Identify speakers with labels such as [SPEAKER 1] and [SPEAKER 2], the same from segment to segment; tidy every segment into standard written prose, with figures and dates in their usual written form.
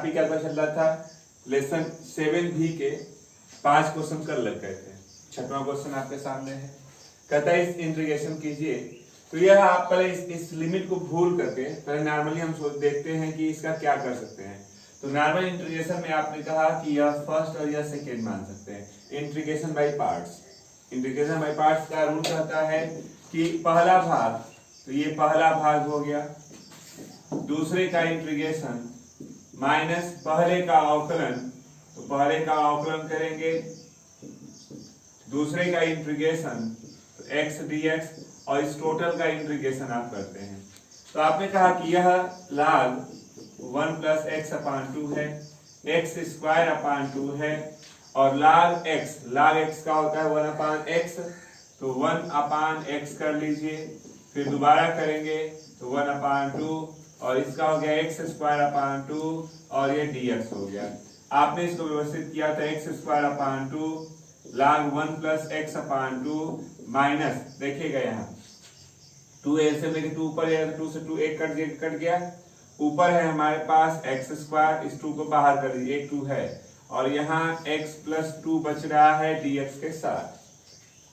[SPEAKER 1] काफी क्या पता चल रहा था, लेसन 7B के 5 क्वेश्चन कर लग गए थे। 6वां क्वेश्चन आपके सामने है, कहता है इस इंटीग्रेशन कीजिए। तो यह आप पहले इस लिमिट को भूल करके पहले नॉर्मली हम सोच देखते हैं कि इसका क्या कर सकते हैं। तो नॉर्मल इंटीग्रेशन में आपने कहा कि यह फर्स्ट और यह सेकेंड मान सकते हैं। Integration by parts, integration by parts का रूल कहता है कि पहला भाग, तो ये पहला भाग हो गया, दूसरे का इंटीग्रेशन माइनस पहले का अवकलन, तो पहले का अवकलन करेंगे, दूसरे का इंटीग्रेशन तो x dx, और इस टोटल का इंटीग्रेशन आप करते हैं। तो आपने कहा कि यह log 1 plus x अपान 2 है, x स्क्वायर अपान 2 है, और log x का होता है 1 अपान x, तो 1 अपान x कर लीजिए, फिर दोबारा करेंगे तो 1 अपान 2, और इसका हो गया x स्क्वायर अपान 2, और ये dx हो गया। आपने इसको व्यवस्थित किया था x square upon 2 log 1 plus x अपान 2 माइनस, देखिएगा यहाँ 2 से लेके 2 ऊपर गया, 2 से 2 एक कट गया, ऊपर है हमारे पास x स्क्वायर, इस 2 को बाहर कर दीजिए, एक 2 है, और यहाँ x प्लस 2 बच रहा है dx के साथ।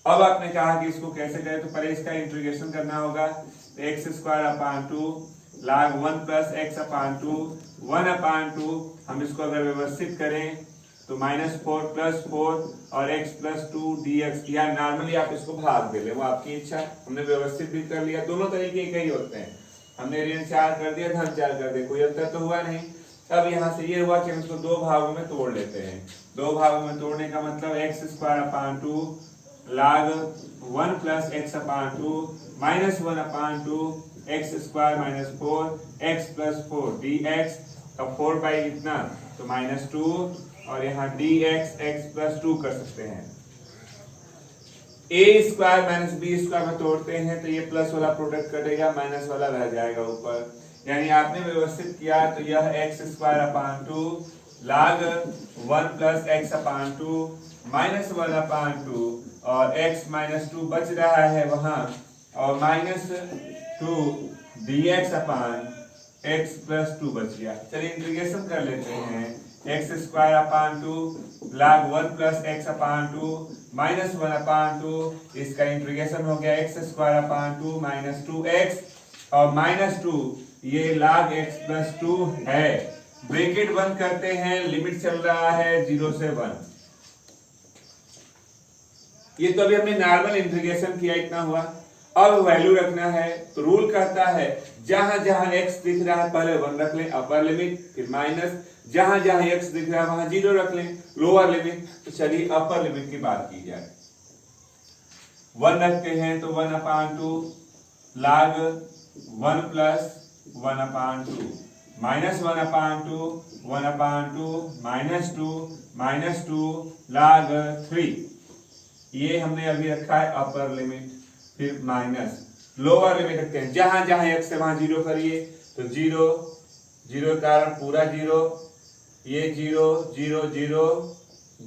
[SPEAKER 1] अब आपने कहा कि इसको कैसे करें, तो पहले इसका इंटीग्रेशन करना होगा, तो x square upon 2 log 1 plus x अपान 2 1 अपान 2, हम इसको अगर व्यवस्थित करें तो -4 प्लस 4 और x प्लस 2 dx, या नॉर्मली आप इसको भाग दे ले, वो आपकी इच्छा। हमने व्यवस्थित भी कर लिया, दोनों तरीके के ही होते हैं। हमने ऋण 4 कर दिया, धन 4 कर दिया, कोई अंतर तो हुआ नहीं। अब यहाँ से ये हुआ कि हम इसको 2 भागों में तोड़ लेते हैं। 2 भागों में तोड़ने का मतलब x square upon 2 log 1 plus x अपान 2 माइनस 1 अपान 2 x square minus 4 x plus 4 dx का 4 बाई इतना तो -2, और यहाँ dx x प्लस 2 कर सकते हैं। a square minus b square में तोड़ते हैं तो ये प्लस वाला प्रोडक्ट कटेगा, माइनस वाला रह जाएगा ऊपर। यानी आपने व्यवस्थित किया तो यह x square upon 2 log 1 plus x अपान 2 माइनस 1 अपान 2, और x माइनस 2 बच रहा है वहां, और -2 dx अपान x प्लस 2 बच गया। चलिए इंटीग्रेशन कर लेते हैं, x square upon 2 log 1 plus x अपान 2 माइनस 1 अपान 2, इसका इंटीग्रेशन हो गया x square upon 2 minus 2x, और -2 ये log x प्लस 2 है। ब्रैकेट बंद करते हैं, लिमिट चल रहा है 0 से 1। ये तो अभी हमने नॉर्मल इंटीग्रेशन किया, इतना हुआ। अब वैल्यू रखना है, तो रूल कहता है जहां जहां x दिख रहा है पहले 1 रख लें अपर लिमिट, फिर माइनस, जहां जहां x दिख रहा है वहां 0 रख लें लोअर लिमिट। तो चलिए अपर लिमिट की बात की जाए, 1 रखते हैं तो 1 अपान 2 log 1 प्लस 1 अपान 2 माइनस 1 अपान 2 1 अपान 2 -2 log 3, ये हमने अभी रखा है अपर लिमिट। फिर माइनस लोअर लिमिट रखते हैं, जहां जहां x है वहां 0 करिए, तो 0 कारण पूरा 0, ये 0 0 0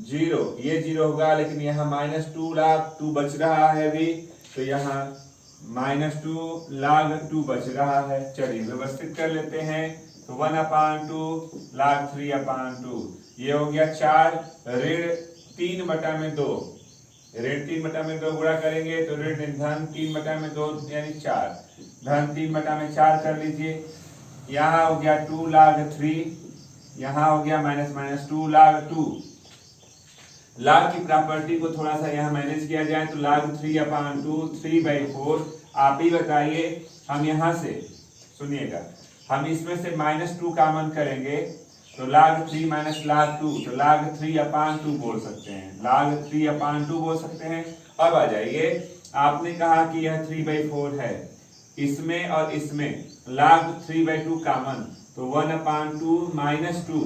[SPEAKER 1] 0, ये 0 होगा, लेकिन यहाँ -2 log 2 बच रहा है अभी, तो यहाँ -2 log 2 बच रहा है। चलिए व्यवस्थित कर लेते हैं, तो 1 अपान 2 log 3 अपान 2, ये हो गया 4 ऋण 3/2, ऋण 3/2 गुणा करेंगे तो ऋण धन 3/2 यानी 4, धन 3/4 कर लीजिए। यहाँ हो गया 2 log 3, यहाँ हो गया -2 log 2। log की प्रॉपर्टी को थोड़ा सा यहाँ मैनेज किया जाए तो log 3 अपान 2 3/4। आप ही बताइए, हम यहाँ से सुनिएगा, हम इसमें से -2 कॉमन करेंगे तो log 3 माइनस log 2, तो log 3 अपान 2 बोल सकते हैं, log 3 अपान 2 बोल सकते हैं। अब आ जाइए, आपने कहा कि यह 3/4 है, इसमें और इसमें log 3/2 कॉमन, तो 1 अपान 2 -2।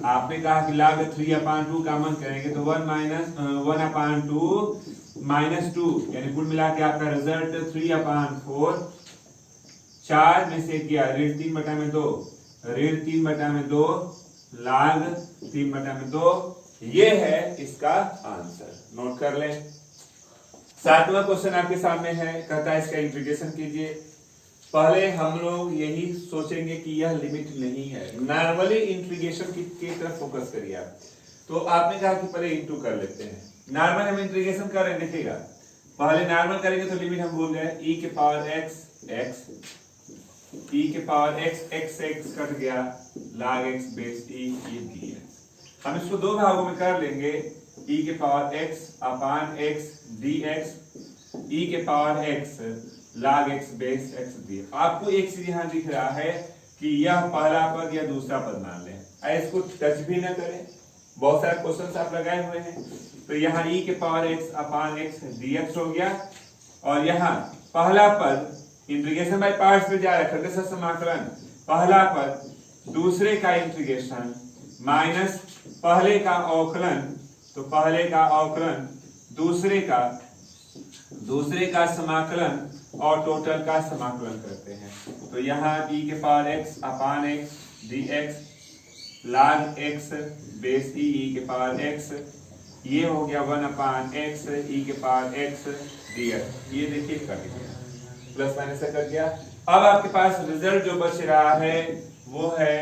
[SPEAKER 1] आपने कहा कि log 3 अपान 2 कॉमन करेंगे तो 1 अपान 2 -2, यानी कुल मिला के आपका रिजल्ट 3 अपान 4। 4 में से किया ऋण 3/2, ऋण 3/2 log 3/2, ये है इसका आंसर। नोट कर लें। 7वां क्वेश्चन आपके सामने है, कहता है इसका इंटीग्रेशन कीजिए। पहले हम लोग यही सोचेंगे कि यह लिमिट नहीं है। नॉर्मली इंटीग्रेशन की तरफ फोकस करिए आप। तो आपने कहा कि पहले इंटू कर लेते हैं। नॉर्मल हम इंटीग्रेशन कर रहे हैं, देखिएगा पहले नॉर्मल करेंगे तो लिमिट हम भूल गए, e के पावर x x, e के power x x x cut गया, log x बेस e ये dx। हम इसको दो भागों में कर लेंगे, e के पावर x अपान x dx, e के power x log x base x dx। आपको एक चीज यहाँ दिख रहा है कि यह पहला पद या दूसरा पद मान लें, इसको टच भी ना करें। बहुत सारे क्वेश्चंस आप लगाए हुए हैं। तो यहाँ e के पावर x अपान x dx हो गया, और यहाँ पहला पद इंटीग्रेशन बाय पार्ट्स में जा रहा है, क्रमशः समाकलन, पहला पद दूसरे का इंटीग्रेशन माइनस पहले का अवकलन, तो पहले का अवकलन दूसरे का समाकलन और टोटल का समाकलन करते हैं। तो यहाँ e के पावर x अपान x dx log x base e के पावर x, ये हो गया 1 अपान x e के पावर x dx। ये देखिए कट गया, प्लस माइनस से कट गया। अब आपके पास रिजल्ट जो बच रहा है वो है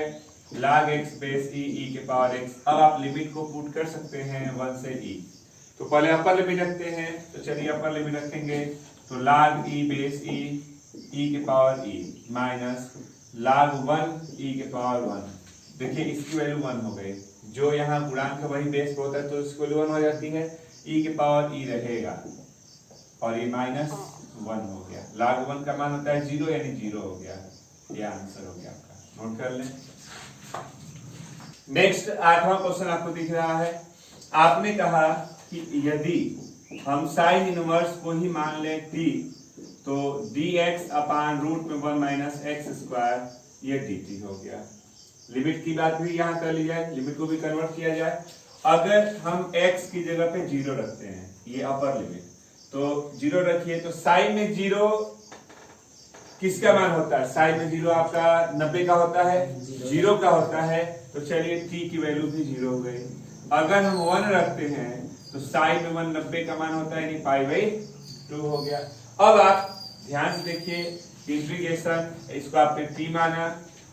[SPEAKER 1] log x बेस e के पावर x। अब आप लिमिट को पुट कर सकते हैं 1 से e। तो पहले अपर लिमिट रखते हैं, तो चलिए अपर लिमिट रखेंगे। तो log e बेस e के power e minus log 1 e के पावर 1। देखिए इसकी वैल्यू 1 हो गई, जो यहाँ गुणांक वही बेस पे होता है तो इसकी वैल्यू 1 हो जाती है, e के पावर e रहेगा और ये माइनस 1 हो गया। log 1 का मान होता है 0, यानी 0 हो गया। ये आंसर हो गया आपका, नोट कर लें। नेक्स्ट 8वां क्वेश्चन आपको दिख रहा है। आपने कहा कि यदि हम साइन इनवर्स को ही मान ले t, तो dx अपान रूट में 1 माइनस एक्स स्क्वायर ये dt हो गया। लिमिट की बात भी यहाँ कर ली जाए, लिमिट को भी कन्वर्ट किया जाए। अगर हम x की जगह पे 0 रखते हैं, ये अपर लिमिट, तो 0 रखिए, तो साइन में 0 किसका मान होता है? साइन में 0 आपका 90 का होता है, 0 का होता है। तो चलिए t की वैल्यू भी 0 हो गई। अगर हम 1 रखते हैं तो साइन में 1 90 का मान होता है, यानी π/2 हो गया। अब आप ध्यान से देखिए इंटीग्रेशन, इसको आपने t माना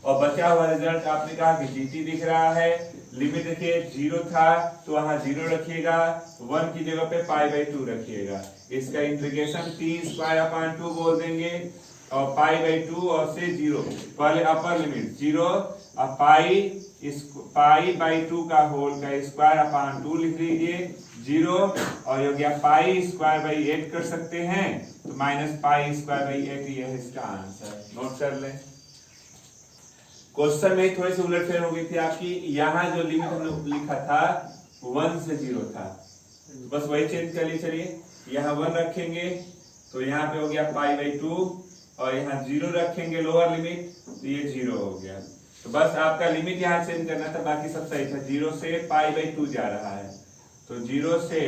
[SPEAKER 1] और बचा हुआ रिजल्ट आपने कहा कि dt दिख रहा है। लिमिट देखिए 0 था तो वहां 0 रखिएगा, 1 की जगह पे π/2 रखिएगा। इसका इंटीग्रेशन t² बोल देंगे और π/2 और से 0। पहले अपर लिमिट 0 और π/2 का होल का स्क्वायर अपान 2 लिख लीजिए, 0 और हो गया π²/8 कर सकते हैं, तो माइनस π²/8 ये है इसका आंसर। नोट कर लें। क्वेश्चन में थोड़ी सी उलटफेर हो गई थी आपकी। यहाँ जो लिमिट हमने लिखा था 1 से 0 था, बस वही चेंज कर लिए। चलिए यहाँ 1 रखेंगे तो यहाँ पे हो गया π/2 और यहाँ 0 रखेंगे लोअर लिमिट, तो ये 0 हो गया। तो बस आपका लिमिट यहाँ चेंज करना था, बाकी सब सही था। 0 से π/2 जा रहा है, तो 0 से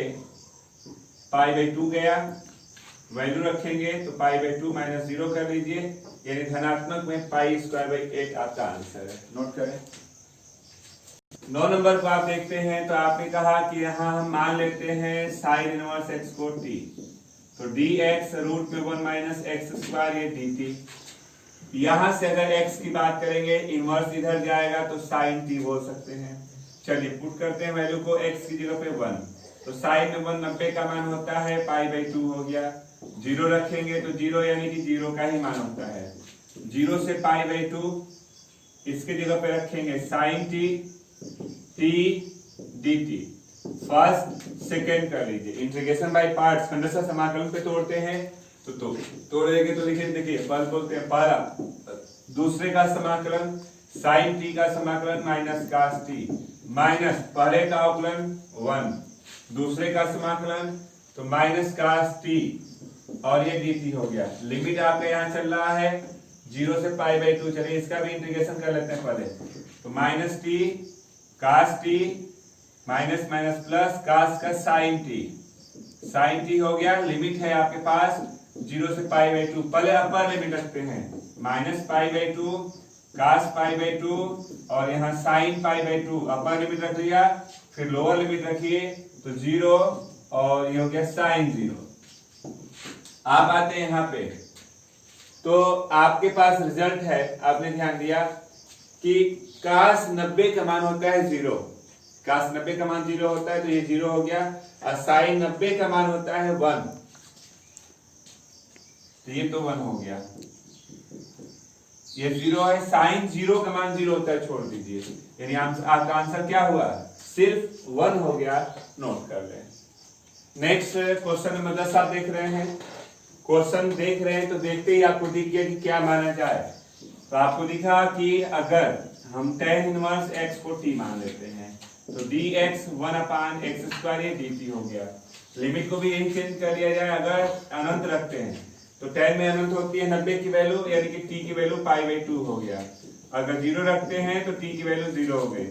[SPEAKER 1] π/2 गया, वैल्यू रखेंगे तो π/2 माइनस 0 कर लीजिए, यानी धनात्मक में π²/8 आपका आंसर है। नोट करें। 9 नंबर को आप देखते हैं, तो आपने कहा कि यहाँ हम मान लेते हैं साइन इनवर्स x को t, तो dx रूट में 1 माइनस x² ये dt। यहां से अगर x की बात करेंगे, इनवर्स इधर जाएगा तो साइन t बोल सकते हैं। चलिए पुट करते हैं वैल्यू को, x की जगह पे 1, तो साइन में 1 90 का मान होता है, π/2 हो गया। 0 रखेंगे तो 0 यानी कि 0 का ही मान होता है। 0 से π/2 इसके जगह पे रखेंगे sine t dt। First second कर लीजिए, इंटीग्रेशन बाय पार्ट्स, खंडशः समाकलन पे तोड़ते हैं तो तोड़ेंगे तो लिखिए, देखिए पहले बोलते हैं पहला दूसरे का समाकलन साइन t का समाकलन माइनस cos t, माइनस पहले का अवकलन 1, दूसरे का समाकलन तो माइनस cos t और ये dt हो गया। लिमिट आपका यहाँ चल रहा है 0 से π/2। चलिए इसका भी इंटीग्रेशन कर लेते हैं पहले, तो minus t cos t minus minus plus cos का sin t हो गया। लिमिट है आपके पास 0 से π/2। पहले अपर लिमिट रखते हैं, माइनस π/2 cos π/2 और यहाँ sin π/2 अपर लिमिट रख लिया। फिर लोअर लिमिट रखिए तो 0 और ये हो गया sin 0। आप आते हैं यहाँ पे तो आपके पास रिजल्ट है, आपने ध्यान दिया कि cos 90 का मान होता है 0, cos 90 का मान 0 होता है तो ये 0 हो गया, और sin 90 का मान होता है 1, तो ये तो 1 हो गया, ये 0 है। sin 0 का मान 0 होता है, छोड़ दीजिए, यानी आपका आंसर क्या हुआ, सिर्फ 1 हो गया, नोट कर लें। नेक्स्ट क्वेश्चन नंबर 10 आप देख रहे हैं, क्वेश्चन देख रहे हैं तो देखते ही आपको दिख गया कि क्या माना जाए। तो आपको दिखा कि अगर हम tan इनवर्स x को t मान लेते हैं तो dx 1/x² ये dt हो गया। लिमिट को भी यही चेंज कर दिया जाए, अगर अनंत रखते हैं तो tan में अनंत होती है 90 की वैल्यू, यानी कि t की वैल्यू π/2 हो गया। अगर 0 रखते हैं तो t की वैल्यू 0 हो गई।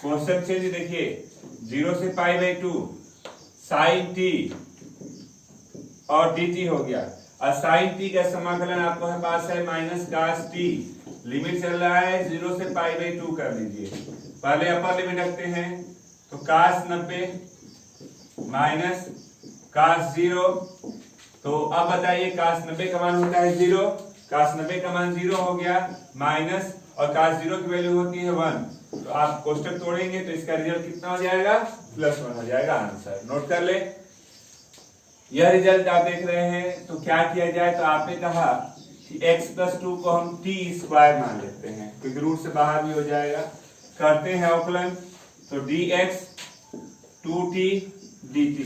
[SPEAKER 1] क्वेश्चन चेंज देखिए, 0 से π/2 sin t और dt हो गया, और sin t का समाकलन आपको है पास है माइनस cos t, लिमिट चल रहा है 0 से π/2 कर लीजिए। पहले अपर लिमिट रखते हैं तो cos 90 माइनस cos 0, तो अब बताइए cos 90 का मान होता है 0, cos 90 का मान 0 हो गया, माइनस और cos 0 की वैल्यू होती है 1, तो आप कोष्टक तोड़ेंगे तो इसका रिजल्ट कितना हो जाएगा, +1 हो जाएगा। आंसर नोट कर ले। यह रिजल्ट आप देख रहे हैं, तो क्या किया जाए, तो आपने कहा कि x+2 को हम t² मान लेते हैं, क्योंकि रूट से बाहर भी हो जाएगा। करते हैं अवकलन, तो dx 2t dt,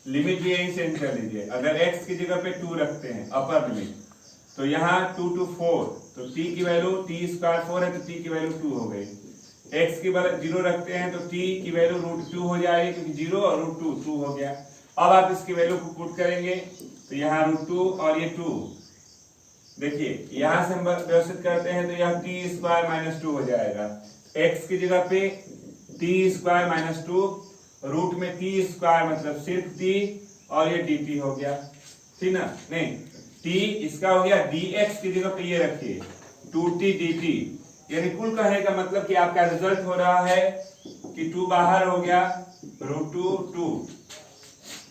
[SPEAKER 1] लिमिट भी यही चेंज कर लीजिए। अगर x की जगह पे 2 रखते हैं अपर लिमिट, तो यहाँ 2 to 4, तो t की वैल्यू t² 4 है तो t की वैल्यू 2 हो गई। x की वैल्यू 0 रखते हैं तो t की वैल्यू √2 हो जाएगी, क्योंकि 0 और √2 हो गया। अब आप इसकी वैल्यू को पुट करेंगे तो यहाँ √2 और ये 2, देखिए यहां से हम व्यवस्थित करते हैं तो यह t² - 2 हो जाएगा। x की जगह पे t² - 2, रूट में t² मतलब सिर्फ t, और ये dt हो गया, ठीक ना, नहीं t इसका हो गया, dx की जगह पे ये रखिए 2t dt, यानी कुल कहने का मतलब कि आपका रिजल्ट हो रहा है कि 2 बाहर हो गया, √2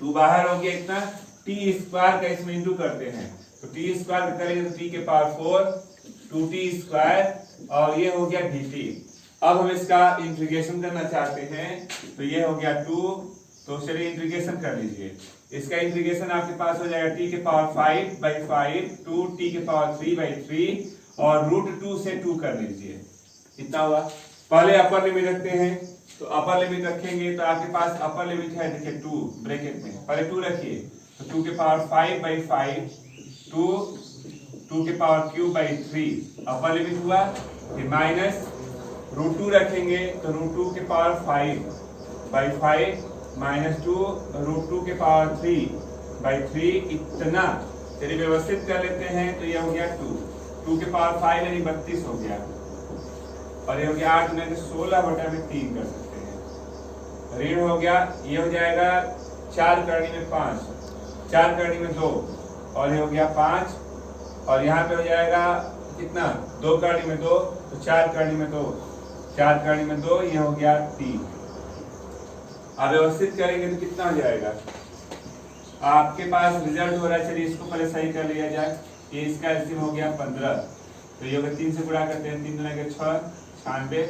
[SPEAKER 1] 2 बाहर हो गया, इतना t² का इसमें इंटू करते हैं तो t² करेंगे तो t के पावर 4 2t², और ये हो गया dt। अब हम इसका इंटीग्रेशन करना चाहते हैं तो ये हो गया 2, तो चलिए इंटीग्रेशन कर लीजिए। इसका इंटीग्रेशन आपके पास हो जाएगा t के पावर 5/5 2t के पावर 3/3, और √2 से 2 कर लीजिए, इतना हुआ। पहले अपर लिमिट रखते हैं, तो अपर लिमिट रखेंगे तो आपके पास अपर लिमिट है, देखिए 2 ब्रैकेट में, पहले 2 रखिए तो 2 के पावर 5/5 2 के पावर ³/3 अपर लिमिट हुआ, फिर माइनस √2 रखेंगे तो √2 के पावर 5/5 -2 √2 के पावर 3/3, इतना। चलिए व्यवस्थित कर लेते हैं तो यह हो गया 2 के पावर 5 यानी 32 हो गया, और ये हो गया 8 में 16/3 कर सकते हैं, ऋण हो गया, ये हो जाएगा 4 करनी में 5, 4 करनी में 2, और ये हो गया 5, और यहाँ पे हो जाएगा कितना, 2 करनी में 2, तो 4 करनी में 2, 4 करनी में 2, ये हो गया 3। अब व्यवस्थित करेंगे तो कितना हो जाएगा, आपके पास रिजल्ट हो रहा है, चलिए इसको पहले सही कर लिया जाए। ये इसका एलसीएम हो गया 15, तो ये होगा 3 से गुणा करते हैं, 3 दूना के 6 96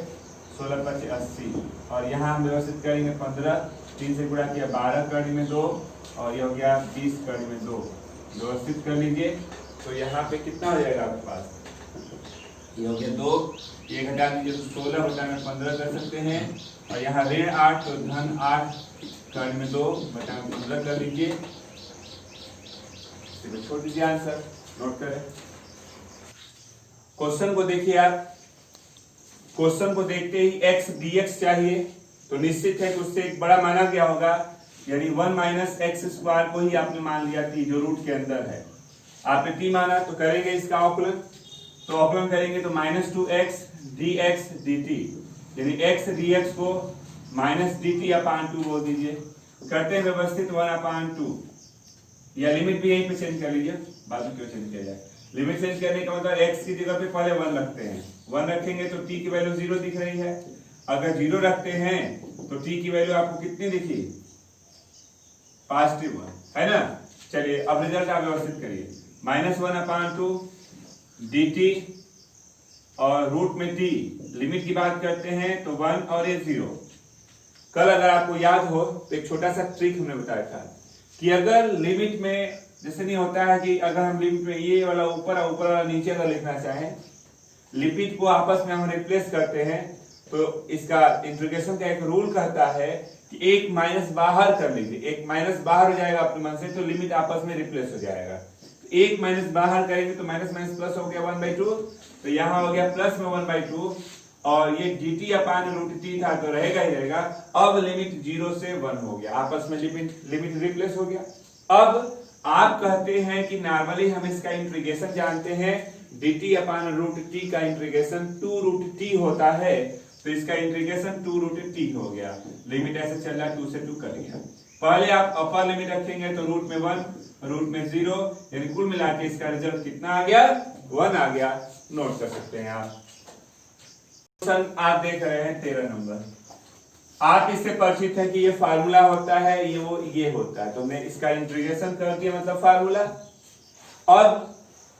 [SPEAKER 1] 16 25 80, और यहाँ हम व्यवस्थित करेंगे 15, 3 से गुणा किया 12 करनी में 2, और ये हो गया 20 करनी में 2, व्यवस्थित कर लीजिए। तो यहाँ पे कितना हो जाएगा आपके पास, ये हो गया 2, ये घटा दीजिए तो 16 बटा में 15 कर सकते हैं, और यहाँ ऋण 8 तो धन 8 करनी में 2 बटा में 15 कर लीजिए, छोड़ दीजिए, आंसर नोट करें। क्वेश्चन को देखिए आप, क्वेश्चन को देखते ही x dx चाहिए, तो निश्चित है कि उससे एक बड़ा माना क्या होगा, यानी 1 - x² को ही आपने मान लिया t, जो रूट के अंदर है, आपने t माना, तो करेंगे इसका अवकलन, तो अवकलन करेंगे तो -2x dx dt, यानी x dx को -dt/2 बोल दीजिए। करते हैं व्यवस्थित 1/2, या लिमिट भी यहीं पे चेंज कर लीजिए, बाद में क्यों चेंज किया जाए। लिमिट चेंज करने का मतलब x की जगह पे पहले 1 रखते हैं, 1 रखेंगे तो t की वैल्यू 0 दिख रही है, अगर 0 रखते हैं तो t की वैल्यू आपको कितनी दिखी, +1 है ना। चलिए अब रिजल्ट आप व्यवस्थित करिए, -1/2 dt और रूट में t। लिमिट की बात करते हैं तो 1 और ये 0। कल अगर आपको याद हो तो एक छोटा सा ट्रिक हमने बताया था कि अगर लिमिट में जैसे नहीं होता है कि अगर हम लिमिट में ये वाला ऊपर और ऊपर वाला नीचे अगर लिखना चाहें, लिमिट को आपस में हम रिप्लेस करते हैं तो इसका इंटीग्रेशन का एक रूल कहता है कि एक माइनस बाहर कर लीजिए, एक माइनस बाहर हो जाएगा अपने मन से तो लिमिट आपस में रिप्लेस हो जाएगा। एक माइनस बाहर करेंगे तो माइनस माइनस प्लस हो गया 1/2, तो यहाँ हो गया प्लस में 1/2 और ये dt अपान रूट t था तो रहेगा ही रहेगा। अब लिमिट 0 से 1 हो गया, आपस में लिमिट रिप्लेस हो गया। अब आप कहते हैं कि नॉर्मली हम इसका इंटीग्रेशन जानते हैं, dt अपान रूट t का इंटीग्रेशन 2 रूट t होता है, तो इसका इंटीग्रेशन 2 रूट t हो गया। लिमिट ऐसे चल रहा है 2 से 2 कट गया। पहले आप अपर लिमिट रखेंगे तो रूट में 1 रूट में 0, यानी कुल मिला के इसका रिजल्ट कितना आ गया 1 आ गया। नोट कर सकते हैं आप। क्वेश्चन आप देख रहे हैं 13 नंबर। आप इससे परिचित हैं कि ये फार्मूला होता है, ये होता है, तो मैं इसका इंटीग्रेशन कर दिया मतलब फार्मूला। और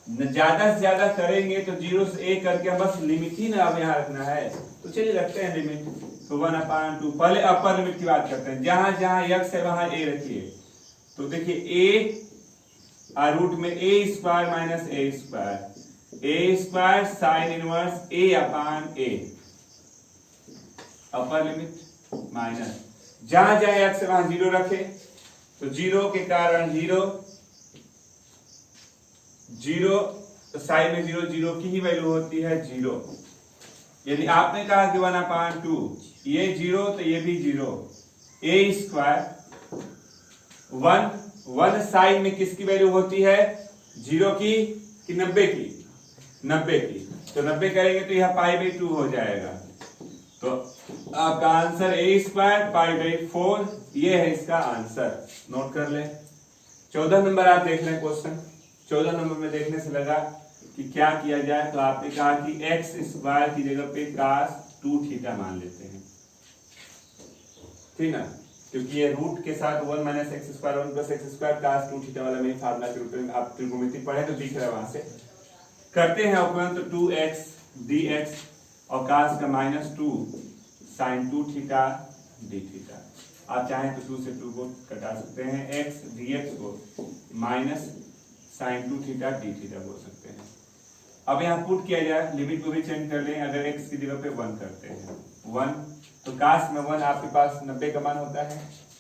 [SPEAKER 1] ज्यादा से ज्यादा करेंगे तो 0 से a करके बस लिमिट ही ना अब यहाँ रखना है, तो चलिए रखते हैं लिमिट। तो 1/2 पहले अपर लिमिट की बात करते हैं, जहां जहां x है वहां a रखिए। तो देखिए a रूट में a square minus a square sine inverse a upon a, upper limit minus जहां जहां x है वहां 0 रखे, तो 0 के कारण 0 साइन में 0 की ही वैल्यू होती है 0। यदि आपने कहा कि 1/2 ये 0 तो ये भी 0। a स्क्वायर 1 साइन में किसकी वैल्यू होती है 0 की कि 90 की, 90 की, तो 90 करेंगे तो यह π/2 हो जाएगा। तो आपका आंसर a स्क्वायर π/4 ये है इसका आंसर। नोट कर ले। 14 नंबर आप देख लें क्वेश्चन। 14 नंबर में देखने से लगा कि क्या किया जाए, तो आपने कहा कि x स्क्वायर की जगह पे cos 2 थीटा मान लेते हैं, ठीक ना, क्योंकि ये रूट के साथ 1 minus x square 1 plus x square cos 2 theta वाला में फार्मूला के रूप में आप त्रिकोणमिति पढ़े तो दिख रहा है, वहां से करते हैं उपमान। तो 2x dx और cos का -2 sin 2 थीटा d थीटा। आप चाहें तो 2 से 2 को कटा सकते हैं, x dx को minus sin 2 theta d theta बोल सकते हैं। अब यहाँ पुट किया जाए, लिमिट को भी चेंज कर लें। अगर x की जगह पे 1 करते हैं 1, तो cos में 1 आपके पास 90 का मान होता है,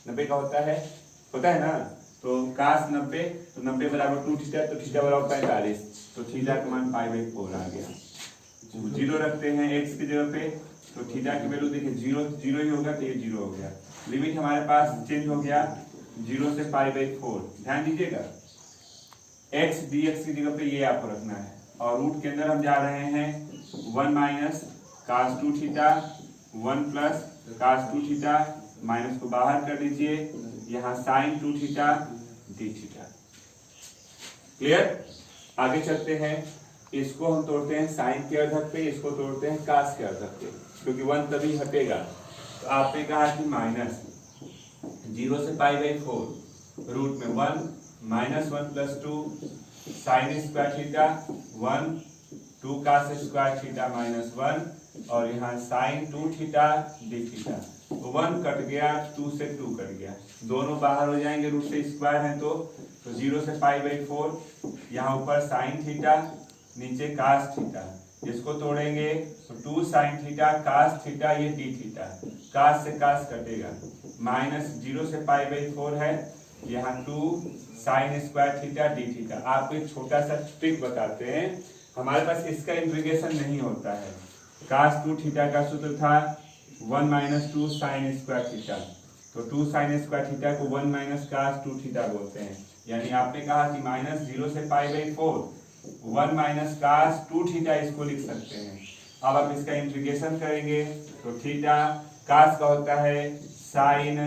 [SPEAKER 1] 90 का होता है ना, तो cos 90 तो 90 बराबर 2 थीटा, तो थीटा बराबर 45, तो थीटा का मान π/4 आ गया। 0 रखते हैं x की जगह पे, तो थीटा की वैल्यू देखिए 0 ही होगा, तो ये 0 हो गया। लिमिट हमारे पास चेंज हो गया 0 से π/4। ध्यान दीजिएगा x dx की जगह पे ये आपको रखना है, और रूट के अंदर हम जा रहे हैं 1 minus cos 2 theta 1 plus cos 2 theta, minus को बाहर कर दीजिए, यहाँ sin 2 theta d theta. Clear. आगे चलते हैं, इसको हम तोड़ते हैं sin के अर्धक पे, इसको तोड़ते हैं cos के अर्धक पे, क्योंकि 1 तभी हटेगा। तो आपने कहा कि माइनस 0 से π/4 रूट में 1 minus 1 plus 2 sine square theta 1 2 cos square theta minus 1, और यहाँ साइन 2 थीटा d थीटा। तो 1 कट गया, 2 से 2 कट गया, दोनों बाहर हो जाएंगे, रूट से स्क्वायर है तो 0 से π/4, यहाँ ऊपर साइन थीटा नीचे cos थीटा, इसको तोड़ेंगे तो 2 साइन थीटा cos थीटा, ये d थीटा, cos से cos कटेगा, माइनस 0 से π/4 है, यहाँ 2 sine square theta d theta. आपको एक छोटा सा ट्रिक बताते हैं, हमारे पास इसका इंटीग्रेशन नहीं होता है। cos 2 थीटा का सूत्र था 1 माइनस 2 साइन स्क्वायर थीटा, तो 2 साइन स्क्वायर थीटा को 1 माइनस cos 2 थीटा बोलते हैं। यानी आपने कहा कि माइनस 0 से π/4 1 माइनस cos 2 थीटा, इसको लिख सकते हैं। अब आप इसका इंटीग्रेशन करेंगे तो थीटा cos का होता है साइन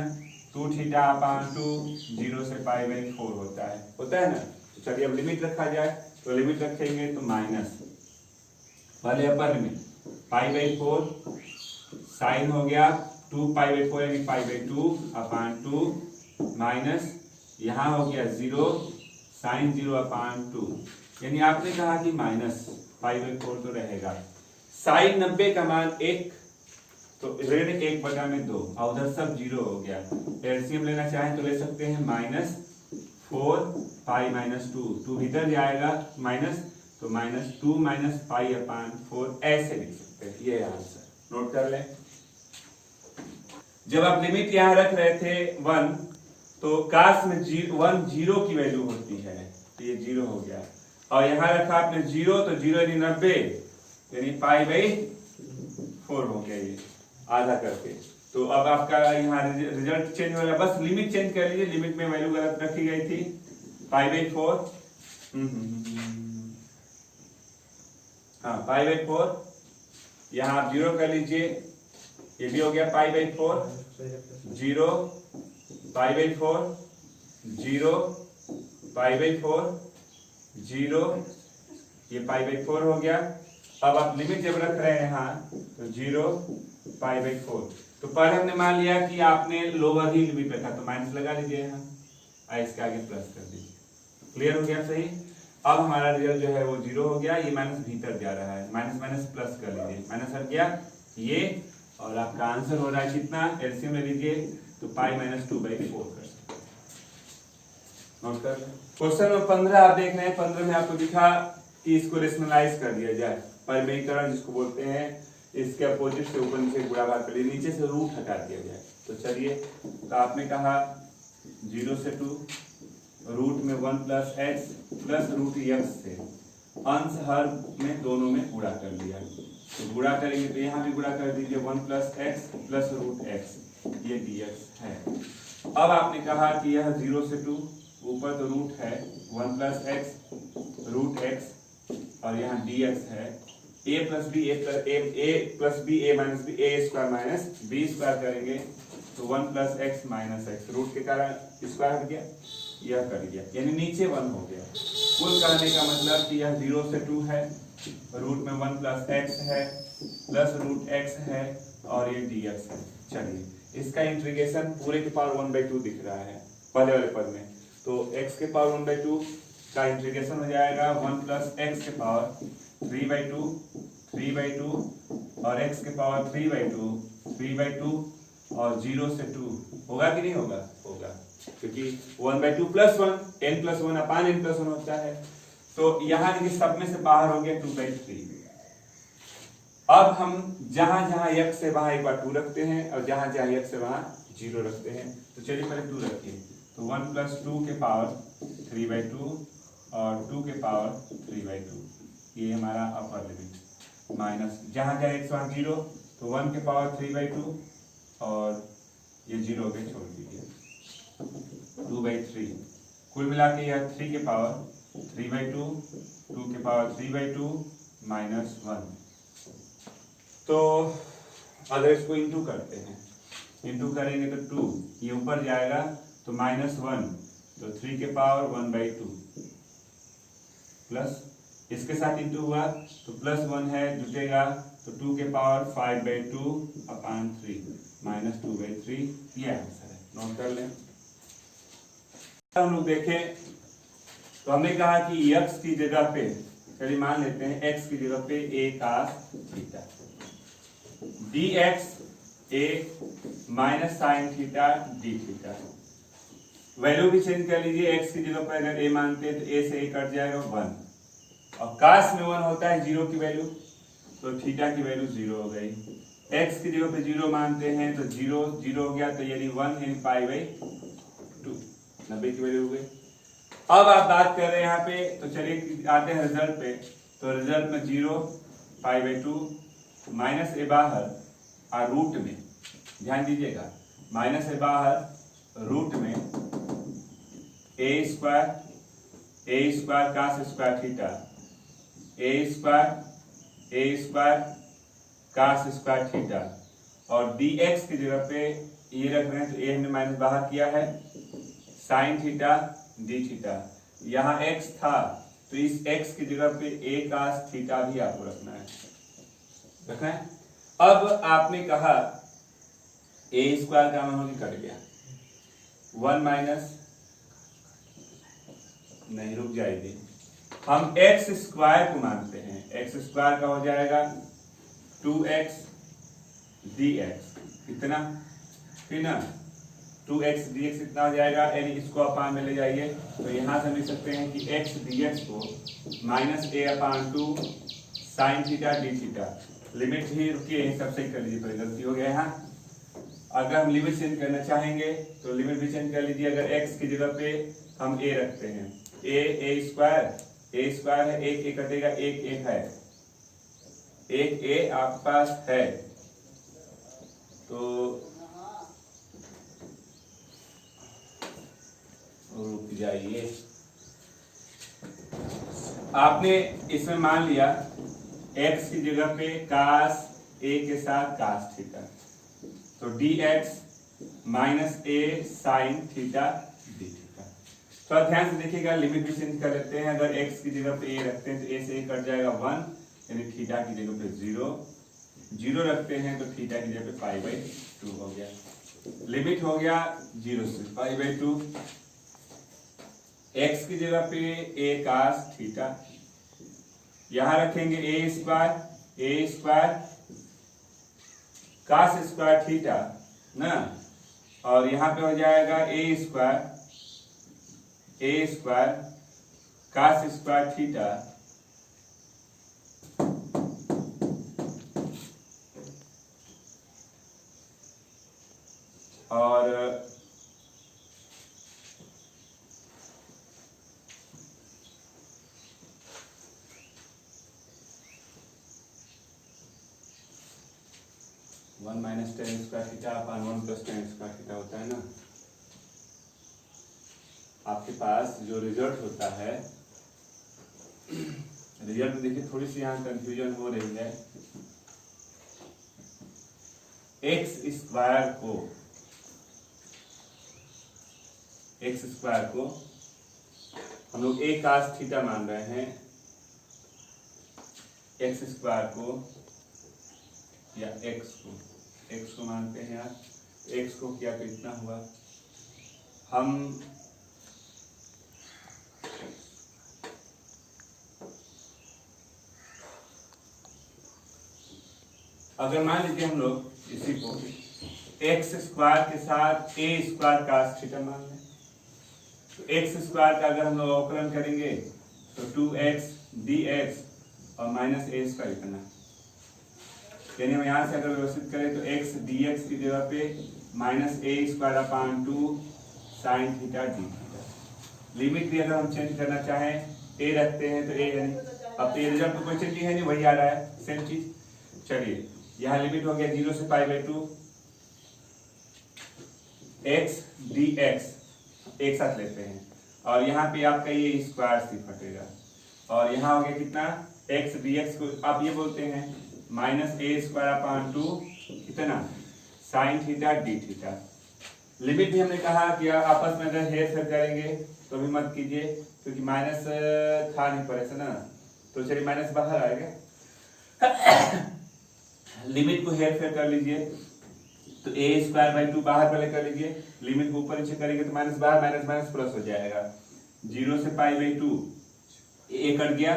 [SPEAKER 1] 2 थीटा अपान 2, 0 से π/4 होता है ना। तो चलिए अब लिमिट रखा जाए, तो लिमिट रखेंगे तो माइनस पहले अपर लिमिट π/4 साइन हो गया 2π/4 यानी π/2 अपान 2, माइनस यहाँ हो गया 0 साइन 0 अपान 2, यानी आपने कहा कि माइनस π/4 तो रहेगा। साइन 90 का मान 1, तो ऋण 1/2 और उधर सब 0 हो गया। एलसीएम लेना चाहें तो ले सकते हैं -4 π-2, 2 भीतर जाएगा माइनस, तो -2 - π/4 ऐसे लिख सकते हैं। ये आंसर नोट कर लें। जब आप लिमिट यहां रख रहे थे 1, तो काश में 1 0 की वैल्यू होती है, तो ये 0 हो गया। और यहां रखा आपने 0, तो 0 यानी 90 यानी π/4 हो गया, ये आधा करके। तो अब आपका यहाँ रिजल्ट चेंज हो रहा है, बस लिमिट चेंज कर लीजिए। लिमिट में वैल्यू गलत रखी गई थी, π/4 हाँ π/4, यहाँ आप 0 कर लीजिए, ये भी हो गया π/4, 0 π/4, 0 π/4, 0, ये π/4 हो गया। अब आप लिमिट जब रख रहे हैं यहाँ, तो 0 π/4, तो पहले हमने मान लिया कि आपने लोअर ही लिमिट रखा, तो माइनस लगा लीजिए यहाँ, इसके आगे प्लस कर दीजिए। क्लियर हो गया? सही। अब हमारा रिजल्ट जो है वो 0 हो गया। ये माइनस भीतर जा रहा है, माइनस माइनस प्लस कर लीजिए, माइनस हट गया ये, और आपका आंसर हो रहा है कितना? एलसीएम ले लीजिए, तो π-2/4 कर सकते हैं। नोट कर लें। क्वेश्चन नंबर 15 आप देख रहे हैं। 15 में आपको दिखा कि इसको रेशनलाइज कर दिया जाए, परिमेयीकरण जिसको बोलते हैं, इसके अपोजिट से ऊपर नीचे गुणा भाग कर दिया, नीचे से रूट हटा दिया जाए। तो चलिए, तो आपने कहा 0 से 2, रूट में 1 + x प्लस रूट x से अंश हर में दोनों में गुणा कर लिया। तो गुणा करेंगे तो यहाँ भी गुणा कर दीजिए, 1 + x प्लस रूट x, ये dx है। अब आपने कहा कि यह 0 से 2, ऊपर तो रूट है 1 + x रूट x, और यहाँ dx है a + b a + b a - b a² - b² करेंगे तो 1 + x - x, रूट के कारण स्क्वायर हट गया, यह कर दिया, यानी नीचे 1 हो गया। कुल करने का मतलब कि यह 0 से 2 है, रूट में 1 + x है प्लस रूट x है, और ये dx है। चलिए, इसका इंटीग्रेशन पूरे के पावर 1/2 दिख रहा है पहले वाले पद में, तो x के पावर 1/2 का इंटीग्रेशन हो जाएगा 1 + x के पावर 3/2 और x के पावर 3/2 और 0 से 2 होगा कि नहीं होगा? होगा, क्योंकि 1/2 + 1 n + 1/n + 1 होता है। तो यहाँ देखिए सब में से बाहर हो गया 2/3। अब हम जहां जहां x से वहां एक बार 2 रखते हैं, और जहां जहां x से वहां 0 रखते हैं। तो चलिए पहले 2 रखिए, तो 1 + 2 के पावर 3/2 और 2 के पावर 3/2, ये हमारा अपर लिमिट, माइनस जहां जहां x वहां 0, तो 1 के पावर 3/2 और ये 0 पे छोड़ दीजिए 2/3, कुल मिला के यह 3 के पावर 3/2, 2 के पावर 3/2 -1। तो अगर इसको इंटू करते हैं, इंटू करेंगे तो 2, ये ऊपर जाएगा तो -1, तो 3 के पावर 1/2 प्लस इसके साथ इंटू हुआ तो +1 है, जुटेगा तो 2 के पावर 5/2/3 -2/3, ये आंसर है। नोट कर लें। हम लोग देखें तो हमने कहा कि x की जगह पे, चलिए मान लेते हैं x की जगह पे a cos theta, dx a - sin theta d theta. Value भी चेंज कर लीजिए, x की जगह पर अगर a मानते हैं तो a से a कट जाएगा 1, और cos में 1 होता है 0 की वैल्यू, तो थीटा की वैल्यू 0 हो गई। x की जगह पे 0 मानते हैं तो 0 0 हो गया, तो यानी 1 यानी π/2, 90 की वैल्यू हो गई। अब आप बात कर रहे हैं यहाँ पे, तो चलिए आते हैं रिजल्ट पे, तो रिजल्ट में 0 π/2 माइनस a बाहर और रूट में, ध्यान दीजिएगा, -a बाहर रूट में a² cos² theta, a² cos² theta, और dx की जगह पे ये रख रहे हैं, तो a हमने माइनस बाहर किया है, sin थीटा d थीटा। यहाँ x था तो इस x की जगह पे a cos थीटा भी आपको रखना है। अब आपने कहा a² का मान होगी कट गया, 1 माइनस नहीं, रुक जाएगी, हम एक्स स्क्वायर को मानते हैं, एक्स स्क्वायर का हो जाएगा 2x dx, कितना फिर ना 2x dx कितना हो जाएगा, यानी इसको अपान में ले जाइए तो यहाँ से हम लिख सकते हैं कि x dx को -a/2 sin theta d theta. Limit ही रुकिए, यही सब सही कर लीजिए, कोई गलती हो गया यहाँ। अगर हम लिमिट चेंज करना चाहेंगे तो लिमिट भी चेंज कर लीजिए। अगर x की जगह पे हम a रखते हैं, a स्क्वायर है, एक a कटेगा, एक a है, एक a आपके पास है, तो रुक जाइए, आपने इसमें मान लिया x की जगह पे cos a के साथ cos थीटा, तो dx -a sin theta d theta. तो ध्यान से देखिएगा, लिमिट भी चेंज कर लेते हैं। अगर x की जगह पे a रखते हैं तो a से a कट जाएगा 1, यानी थीटा की जगह पे 0 रखते हैं तो थीटा की जगह पे π/2 हो गया। लिमिट हो गया 0 से π/2, x की जगह पे a cos थीटा, यहां रखेंगे a square cos square theta ना, और यहाँ पे हो जाएगा a square cos square theta, और 1 - tan square theta upon 1 + tan square theta होता है ना। आपके पास जो रिजल्ट होता है, रिजल्ट में देखिए थोड़ी सी यहाँ कंफ्यूजन हो रही है। एक्स स्क्वायर को हम लोग a cos थीटा मान रहे हैं, एक्स स्क्वायर को या x को मानते हैं यार, x को क्या कितना हुआ, हम अगर मान लीजिए हम लोग इसी को x स्क्वायर के साथ a स्क्वायर cos थीटा मान लें, तो x स्क्वायर का अगर हम लोग अवकलन करेंगे तो 2x dx और -a स्क्वायर इतना, यानी हम यहाँ से अगर व्यवस्थित करें तो x dx की जगह पे -a/2 sin theta d theta. Limit भी अगर हम चेंज करना चाहें, a रखते हैं तो a, यानी अब तो रिजल्ट तो कोई चेंज है नहीं, वही आ रहा है सेम चीज। चलिए यहाँ लिमिट हो गया 0 से π/2, x dx एक साथ लेते हैं, और यहाँ पे आपका ये स्क्वायर सिर्फ हटेगा, और यहाँ हो गया कितना, x dx को आप ये बोलते हैं -a/2 कितना sin theta d theta. Limit भी हमने कहा कि आपस में अगर हेर फेर करेंगे तो भी मत कीजिए, क्योंकि माइनस था नहीं पर ऐसा ना, तो चलिए माइनस बाहर आएगा। लिमिट को हेर फेर कर लीजिए तो a² 2 बाहर पहले कर लीजिए, लिमिट को ऊपर नीचे करेंगे तो माइनस बाहर, माइनस प्लस हो जाएगा। 0 से π/2 a कट गया,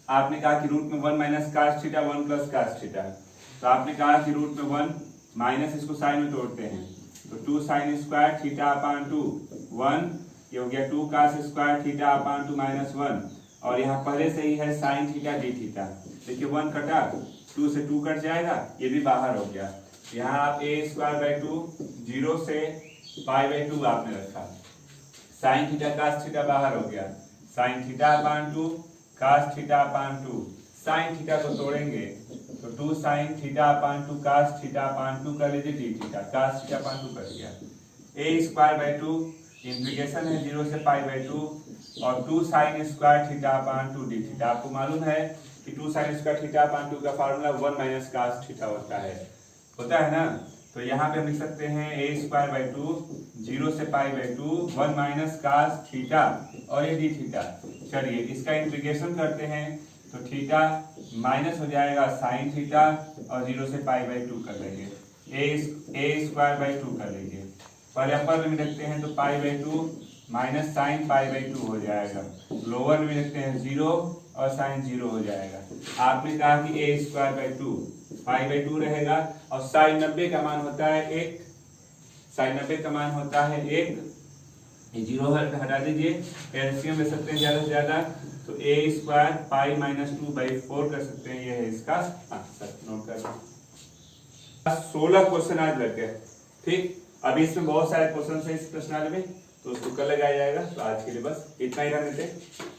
[SPEAKER 1] आपने कहा कि रूट में 1 - cos थीटा 1 + cos थीटा, तो आपने कहा कि रूट में 1 माइनस इसको साइन में तोड़ते हैं तो 2 sin स्क्वायर थीटा अपान 2 1, ये हो गया 2 cos स्क्वायर थीटा अपान 2 -1, और यहाँ पहले से ही है sin थीटा डी थीटा। देखिए 1 कटा, 2 से 2 कट जाएगा, ये भी बाहर हो गया। यहाँ आप a² 2 0 से π/2 आपने रखा, sin थीटा cos थीटा बाहर हो गया, sin theta upon 2 cos theta upon 2, sin theta को तोड़ेंगे तो 2 sin theta upon 2 cos theta upon 2 कर लीजिए D theta, cos theta upon 2 कर गया। a² 2 इंटीग्रेशन है 0 से π/2 और 2 sin square theta upon 2 D theta. आपको मालूम है कि 2 sin स्क्वायर थीटा अपान 2 का फार्मूला 1 - cos थीटा होता है ना। तो यहाँ पे हम लिख सकते हैं a² 2 0 से π/2 1 - cos थीटा और ये डी थीटा। चलिए इसका इंटीग्रेशन करते हैं तो थीटा माइनस हो जाएगा sin थीटा और 0 से π/2 कर लेंगे, a² 2 कर लेंगे। पहले अपर लिमिट रखते हैं तो π/2 माइनस साइन पाई बाई 2 हो जाएगा। लोअर में लिखते हैं 0 और साइन 0 हो जाएगा। आपने कहा कि ए स्क्वायर बाई 2 पाई बाई 2 रहेगा और साइन 90 का मान होता है 1, साइन 90 का मान होता है 1, ये 0 हटा दीजिए, एलसीएम ले सकते हैं ज्यादा से ज्यादा, तो ए स्क्वायर पाई माइनस 2 बाई 4 कर सकते हैं। ये है इसका आंसर। नोट कर लो। 16 क्वेश्चन आज लग गए। ठीक, अभी इसमें बहुत सारे क्वेश्चन है इस प्रश्नावली में, तो उसको कल लगाया जाएगा। तो आज के लिए बस इतना ही रहने देते।